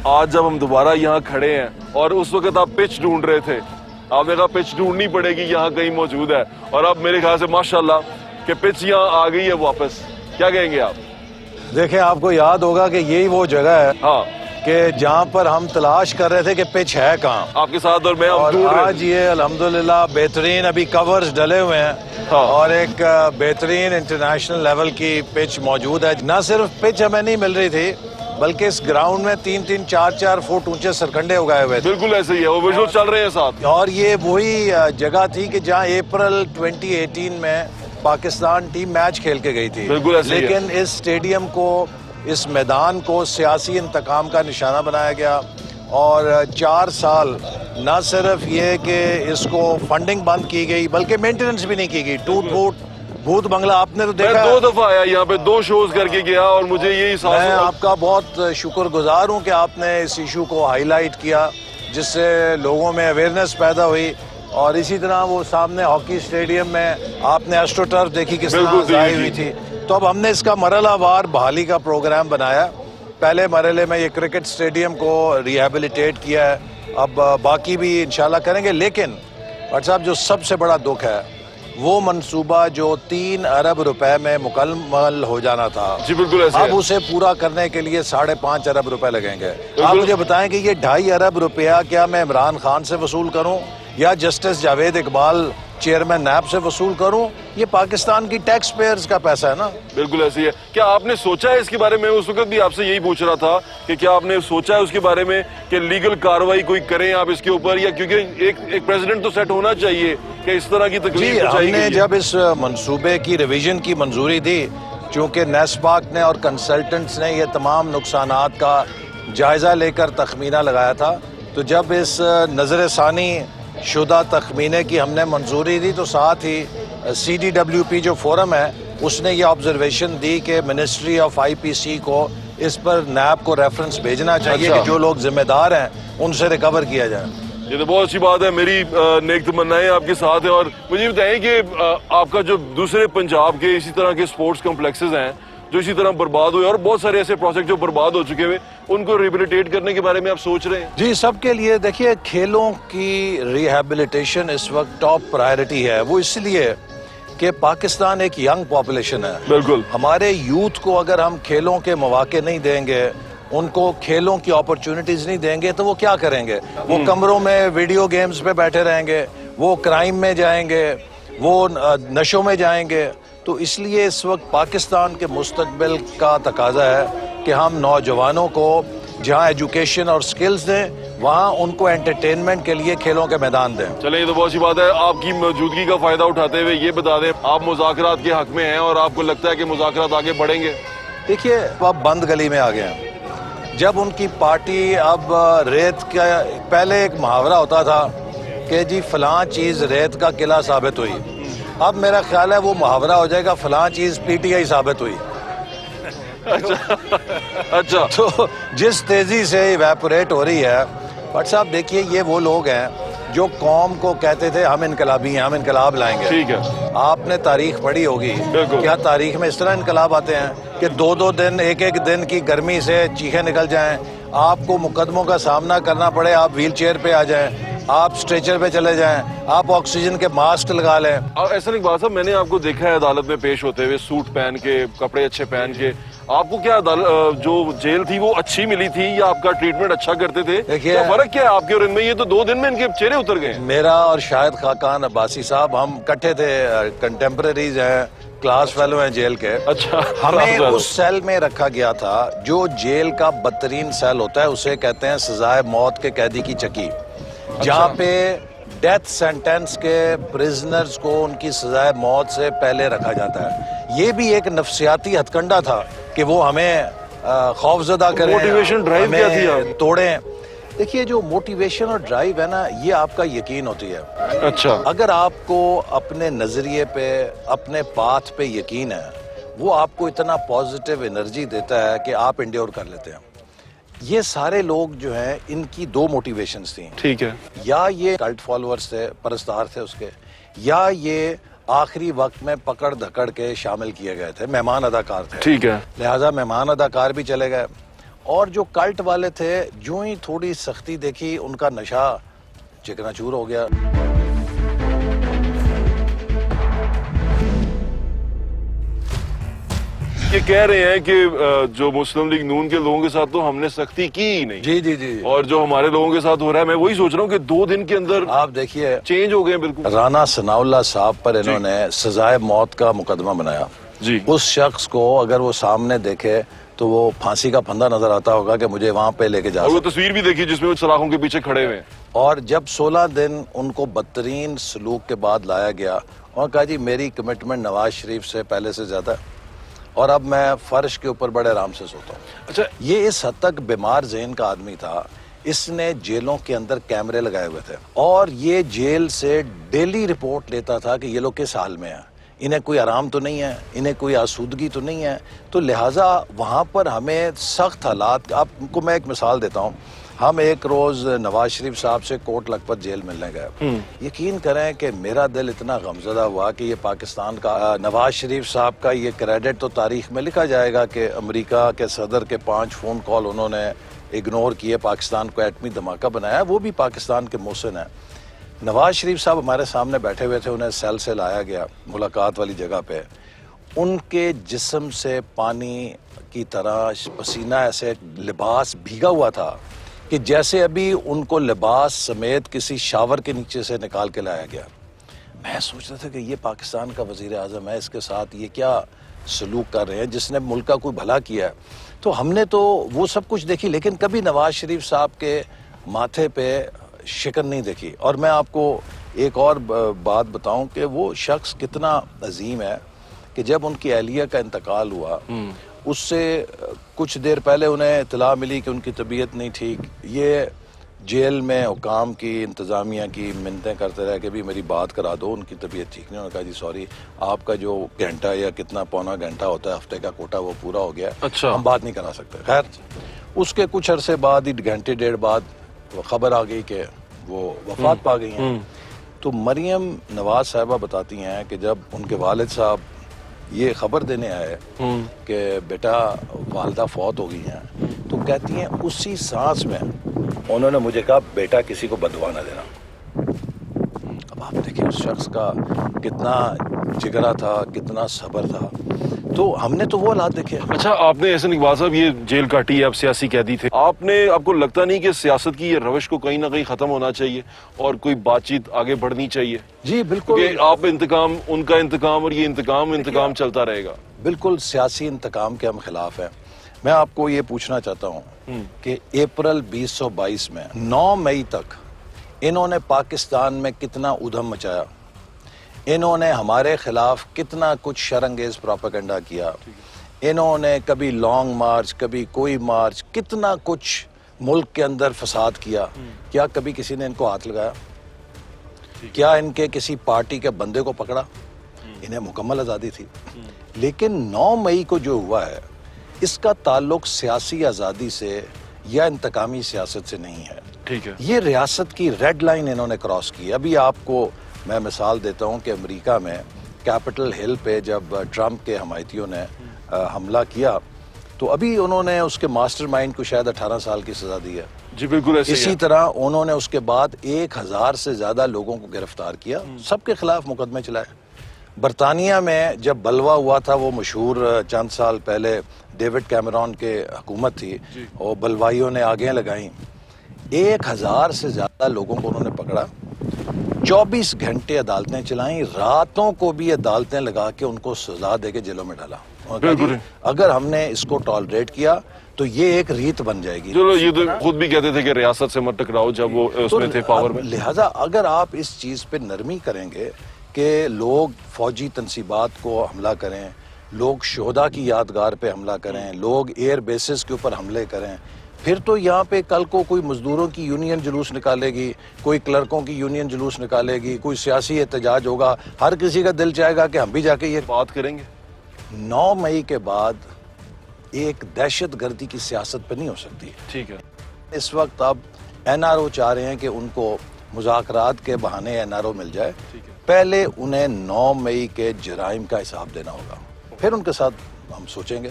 آج جب ہم دوبارہ یہاں کھڑے ہیں اور اس وقت آپ پچ ڈھونڈ رہے تھے, آپ نے کہا پچ ڈھونڈنی پڑے گی, یہاں کہیں موجود ہے, اور اب میرے خیال سے ماشاءاللہ کہ پچ یہاں آ گئی ہے واپس. کیا کہیں گے آپ؟ دیکھیں, آپ کو یاد ہوگا کہ یہی وہ جگہ ہے ہاں کہ جہاں پر ہم تلاش کر رہے تھے کہ پچ ہے کہاں, آپ کے ساتھ اور میں ہم اور ڈھونڈ رہے آج یہ الحمدللہ بہترین ابھی کورز ڈلے ہوئے ہیں, ہاں. اور ایک بہترین انٹرنیشنل لیول کی پچ موجود ہے. نہ صرف پچ ہمیں نہیں مل رہی تھی بلکہ اس گراؤنڈ میں 3-3, 4-4 فٹ اونچے سرکنڈے اگائے ہوئے تھے. بالکل ایسے ہی ہے, وہ ویژول چل رہے ہیں ساتھ. اور یہ وہی جگہ تھی کہ جہاں اپریل 2018 میں پاکستان ٹیم میچ کھیل کے گئی تھی. بالکل ایسے ہی ہے. لیکن اس اسٹیڈیم کو, اس میدان کو سیاسی انتقام کا نشانہ بنایا گیا, اور 4 سال نہ صرف یہ کہ اس کو فنڈنگ بند کی گئی بلکہ مینٹیننس بھی نہیں کی گئی. ٹوٹ پھوٹ بھوت بنگلہ آپ نے تو میں دیکھا. 2 دفعہ آیا یہاں پہ, 2 شوز کر کے گیا, اور مجھے یہی احساس میں ہوا. آپ کا بہت شکر گزار ہوں کہ آپ نے اس ایشو کو ہائی لائٹ کیا, جس سے لوگوں میں اویئرنیس پیدا ہوئی. اور اسی طرح وہ سامنے ہاکی اسٹیڈیم میں آپ نے ایسٹرو ٹرف دیکھی کس طرح ضائع ہوئی تھی. تو اب ہم نے اس کا مرحلہ وار بحالی کا پروگرام بنایا. پہلے مرحلے میں یہ کرکٹ اسٹیڈیم کو ریہیبلیٹیٹ کیا ہے, اب باقی بھی انشاءاللہ کریں گے. لیکن بٹ صاحب, جو سب سے بڑا دکھ ہے وہ منصوبہ جو 3 ارب روپے میں مکمل ہو جانا تھا, جی بالکل ایسے اب اسے پورا کرنے کے لیے 5.5 ارب روپے لگیں گے. آپ مجھے بتائیں کہ یہ 2.5 ارب روپیہ کیا میں عمران خان سے وصول کروں یا justice Javed Iqbal chairman NAB سے وصول کروں؟ یہ پاکستان کی ٹیکس پیئرز کا پیسہ ہے نا. بالکل ایسے ہی ہے. کیا آپ نے سوچا ہے اس کے بارے میں؟ اس وقت بھی آپ سے یہی پوچھ رہا تھا کہ کیا آپ نے سوچا ہے اس کے بارے میں کہ لیگل کاروائی کوئی کریں آپ اس کے اوپر, یا کیونکہ ایک پریزیڈنٹ تو سیٹ ہونا چاہیے کہ اس طرح کی تکلیف ہم نے جب اس منصوبے کی ریویژن کی منظوری دی, چونکہ نیسپاک نے اور کنسلٹنٹس نے یہ تمام نقصانات کا جائزہ لے کر تخمینہ لگایا تھا, تو جب اس نظر ثانی شدہ تخمینے کی ہم نے منظوری دی تو ساتھ ہی CDWP جو فورم ہے اس نے یہ آبزرویشن دی کہ منسٹری آف IPC کو اس پر نیب کو ریفرنس بھیجنا چاہیے کہ جو لوگ ذمہ دار ہیں ان سے ریکور کیا جائے. یہ تو بہت اچھی بات ہے. میری نیک تمنائیں آپ کے ساتھ ہیں. اور مجھے بتائیں کہ آپ کا جو دوسرے پنجاب کے اسی طرح کے سپورٹس کمپلیکسز ہیں جو اسی طرح برباد ہوئے, اور بہت سارے ایسے پروجیکٹ جو برباد ہو چکے ہوئے, ان کو ریہیبلیٹیٹ کرنے کے بارے میں آپ سوچ رہے ہیں؟ جی, سب کے لیے دیکھیے کھیلوں کی ریہیبلیٹیشن اس وقت ٹاپ پرائرٹی ہے. وہ اس لیے کہ پاکستان ایک ینگ پاپولیشن ہے. بالکل. ہمارے یوتھ کو اگر ہم کھیلوں کے مواقع نہیں دیں گے, ان کو کھیلوں کی اپرچونٹیز نہیں دیں گے, تو وہ کیا کریں گے؟ وہ کمروں میں ویڈیو گیمز پہ بیٹھے رہیں گے, وہ کرائم میں جائیں گے, وہ نشوں میں جائیں گے. تو اس لیے اس وقت پاکستان کے مستقبل کا تقاضا ہے کہ ہم نوجوانوں کو جہاں ایجوکیشن اور سکلز دیں, وہاں ان کو انٹرٹینمنٹ کے لیے کھیلوں کے میدان دیں. چلیں, یہ تو بہت سی بات ہے. آپ کی موجودگی کا فائدہ اٹھاتے ہوئے یہ بتا دیں, آپ مذاکرات کے حق میں ہیں اور آپ کو لگتا ہے کہ مذاکرات آگے بڑھیں گے؟ دیکھیے, اب بند گلی میں آ گئے ہیں. جب ان کی پارٹی اب ریت کا, پہلے ایک محاورہ ہوتا تھا کہ جی فلاں چیز ریت کا قلعہ ثابت ہوئی, اب میرا خیال ہے وہ محاورہ ہو جائے گا فلاں چیز PTI ثابت ہوئی. اچھا. تو جس تیزی سے ایویپوریٹ ہو رہی ہے. بٹ صاحب دیکھیے, یہ وہ لوگ ہیں جو قوم کو کہتے تھے ہم انقلابی ہیں, ہم انقلاب لائیں گے. ٹھیک ہے. آپ نے تاریخ پڑھی ہوگی, کیا تاریخ میں اس طرح انقلاب آتے ہیں کہ 2-2 دن, ایک دن کی گرمی سے چیخیں نکل جائیں, آپ کو مقدموں کا سامنا کرنا پڑے, آپ ویل چیئر پہ آ جائیں, آپ اسٹریچر پہ چلے جائیں, آپ آکسیجن کے ماسک لگا لیں. ایسا نہیں بات صاحب, میں نے آپ کو دیکھا ہے عدالت میں پیش ہوتے ہوئے سوٹ پہن کے, کپڑے اچھے پہن کے. آپ کو کیا جو جیل تھی وہ اچھی ملی تھی یا آپ کا ٹریٹمنٹ اچھا کرتے تھے؟ کیا فرق کیا ہے آپ کے اور ان میں؟ یہ تو 2 دن میں ان کے چہرے اتر گئے. میرا اور شاہد خاقان عباسی صاحب ہم کٹھے تھے, کنٹمپریریز ہیں, کلاس فیلو ہیں جیل کے. اچھا. ہمیں اس سیل میں رکھا گیا تھا جو جیل کا بدترین سیل ہوتا ہے, اسے کہتے ہیں سزائے موت کے قیدی کی چکی, جہاں پہ ڈیتھ سینٹینس کے پرزنرز کو ان کی سزائے موت سے پہلے رکھا جاتا ہے. یہ بھی ایک نفسیاتی ہتھ کنڈا تھا کہ وہ ہمیں خوف زدہ کریں, موٹیویشن ڈرائیو کیا تھی آپ توڑیں. دیکھیے, جو موٹیویشن اور ڈرائیو ہے نا, یہ آپ کا یقین ہوتی ہے. اچھا. اگر آپ کو اپنے نظریے پہ, اپنے پاتھ پہ یقین ہے, وہ آپ کو اتنا پازیٹیو انرجی دیتا ہے کہ آپ انڈیور کر لیتے ہیں. یہ سارے لوگ جو ہیں, ان کی 2 موٹیویشنز تھیں. ٹھیک ہے. یا یہ کلٹ فالوورز تھے, پرستار تھے اس کے, یا یہ آخری وقت میں پکڑ دھکڑ کے شامل کیے گئے تھے, مہمان اداکار تھے. ٹھیک ہے. لہٰذا مہمان اداکار بھی چلے گئے, اور جو کلٹ والے تھے جو ہی تھوڑی سختی دیکھی ان کا نشہ چکنا چور ہو گیا. یہ کہہ رہے ہیں کہ جو مسلم لیگ نون کے لوگوں کے ساتھ تو ہم نے سختی کی ہی نہیں. جی جی جی. اور جو ہمارے لوگوں کے ساتھ ہو رہا ہے میں وہی سوچ رہا ہوں کہ 2 دن کے اندر آپ دیکھیے چینج ہو گئے بالکل. رانا ثناء اللہ صاحب پر انہوں نے سزائے موت کا مقدمہ بنایا. جی. اس شخص کو اگر وہ سامنے دیکھے تو وہ پھانسی کا پھندا نظر آتا ہوگا کہ مجھے وہاں پہ لے کے جا اور وہ سکتا. تصویر بھی دیکھی جس میں وہ سلاخوں کے پیچھے کھڑے ہوئے ہیں. اور جب 16 دن ان کو بدترین سلوک کے بعد لایا گیا اور کہا جی میری کمٹمنٹ نواز شریف سے پہلے سے زیادہ ہے اور اب میں فرش کے اوپر بڑے آرام سے سوتا ہوں. اچھا یہ اس حد تک بیمار ذہن کا آدمی تھا. اس نے جیلوں کے اندر کیمرے لگائے ہوئے تھے اور یہ جیل سے ڈیلی رپورٹ لیتا تھا کہ یہ لوگ کس حال میں ہیں, انہیں کوئی آرام تو نہیں ہے, انہیں کوئی آسودگی تو نہیں ہے. تو لہٰذا وہاں پر ہمیں سخت حالات. آپ کو میں ایک مثال دیتا ہوں. ہم ایک روز نواز شریف صاحب سے کوٹ لکھپت جیل ملنے گئے. یقین کریں کہ میرا دل اتنا غمزدہ ہوا کہ یہ پاکستان کا نواز شریف صاحب کا یہ کریڈٹ تو تاریخ میں لکھا جائے گا کہ امریکہ کے صدر کے 5 فون کال انہوں نے اگنور کیے, پاکستان کو ایٹمی دھماکہ بنایا, وہ بھی پاکستان کے محسن ہیں. نواز شریف صاحب ہمارے سامنے بیٹھے ہوئے تھے, انہیں سیل سے لایا گیا ملاقات والی جگہ پہ. ان کے جسم سے پانی کی طرح پسینہ ایسے لباس بھیگا ہوا تھا کہ جیسے ابھی ان کو لباس سمیت کسی شاور کے نیچے سے نکال کے لایا گیا. میں سوچ رہا تھا کہ یہ پاکستان کا وزیر اعظم ہے, اس کے ساتھ یہ کیا سلوک کر رہے ہیں جس نے ملک کا کوئی بھلا کیا ہے. تو ہم نے تو وہ سب کچھ دیکھی لیکن کبھی نواز شریف صاحب کے ماتھے پہ شکن نہیں دیکھی. اور میں آپ کو ایک اور بات بتاؤں کہ وہ شخص کتنا عظیم ہے کہ جب ان کی اہلیہ کا انتقال ہوا اس سے کچھ دیر پہلے انہیں اطلاع ملی کہ ان کی طبیعت نہیں ٹھیک. یہ جیل میں حکام کی انتظامیہ کی منتیں کرتے رہے کہ بھی میری بات کرا دو, ان کی طبیعت ٹھیک نہیں. انہوں نے کہا جی سوری, آپ کا جو گھنٹہ یا کتنا پونا گھنٹہ ہوتا ہے ہفتے کا کوٹا وہ پورا ہو گیا, اچھا ہم بات نہیں کرا سکتے. خیر اس کے کچھ عرصے بعد ہی گھنٹے ڈیڑھ بعد وہ خبر آ گئی کہ وہ وفات پا گئی ہیں. تو مریم نواز صاحبہ بتاتی ہیں کہ جب ان کے والد صاحب یہ خبر دینے آئے کہ بیٹا والدہ فوت ہو گئی ہیں تو کہتی ہیں اسی سانس میں انہوں نے مجھے کہا بیٹا کسی کو بددعا نہ دینا. اب آپ دیکھیں اس شخص کا کتنا جگرا تھا, کتنا صبر تھا. تو ہم نے تو وہ حالات دیکھے. اچھا آپ نے احسن اقبال صاحب یہ جیل کاٹی ہے, آپ سیاسی قیدی تھے, آپ کو لگتا نہیں کہ سیاست کی یہ روش کو کہیں نہ کہیں ختم ہونا چاہیے اور کوئی بات چیت آگے بڑھنی چاہیے؟ جی بالکل. کہ آپ انتقام, ان کا انتقام اور یہ انتقام چلتا رہے گا. بالکل سیاسی انتقام کے ہم خلاف ہیں. میں آپ کو یہ پوچھنا چاہتا ہوں کہ اپریل 2022 میں 9 مئی تک انہوں نے پاکستان میں کتنا ادھم مچایا, انہوں نے ہمارے خلاف کتنا کچھ شرانگیز پروپیگنڈا کیا, انہوں نے کبھی لانگ مارچ کبھی کوئی مارچ, کتنا کچھ ملک کے اندر فساد کیا. کیا کبھی کسی نے ان کو ہاتھ لگایا؟ کیا ان کے کسی پارٹی کے بندے کو پکڑا؟ انہیں مکمل آزادی تھی. لیکن 9 مئی کو جو ہوا ہے اس کا تعلق سیاسی آزادی سے یا انتقامی سیاست سے نہیں ہے. ٹھیک ہے. یہ ریاست کی ریڈ لائن انہوں نے کراس کی. ابھی آپ کو میں مثال دیتا ہوں کہ امریکہ میں کیپٹل ہل پہ جب ٹرمپ کے حمایتیوں نے حملہ کیا تو ابھی انہوں نے اس کے ماسٹر مائنڈ کو شاید 18 سال کی سزا دی ہے. جی بالکل ایسے اسی طرح انہوں نے اس کے بعد 1000 سے زیادہ لوگوں کو گرفتار کیا, سب کے خلاف مقدمے چلائے. برطانیہ میں جب بلوا ہوا تھا, وہ مشہور چند سال پہلے ڈیوڈ کیمرون کے حکومت تھی اور بلوائیوں نے آگیں لگائیں, 1000 سے زیادہ لوگوں کو انہوں نے پکڑا, 24 گھنٹے عدالتیں چلائیں, راتوں کو بھی عدالتیں لگا کے ان کو سزا دے کے جیلوں میں ڈالا. اگر ہم نے اس کو ٹالریٹ کیا تو یہ ایک ریت بن جائے گی. چلو یہ تو خود بھی کہتے تھے کہ ریاست سے مت ٹکراؤ جب وہ اس میں تھے پاور میں. لہٰذا اگر آپ اس چیز پہ نرمی کریں گے کہ لوگ فوجی تنصیبات کو حملہ کریں, لوگ شہداء کی یادگار پہ حملہ کریں, لوگ ایئر بیسز کے اوپر حملے کریں, پھر تو یہاں پہ کل کو کوئی مزدوروں کی یونین جلوس نکالے گی, کوئی کلرکوں کی یونین جلوس نکالے گی, کوئی سیاسی احتجاج ہوگا, ہر کسی کا دل چاہے گا کہ ہم بھی جا کے یہ بات کریں گے. 9 مئی کے بعد ایک دہشت گردی کی سیاست پہ نہیں ہو سکتی. ٹھیک ہے. اس وقت اب NRO چاہ رہے ہیں کہ ان کو مذاکرات کے بہانے NRO مل جائے. پہلے انہیں 9 مئی کے جرائم کا حساب دینا ہوگا, پھر ان کے ساتھ ہم سوچیں گے.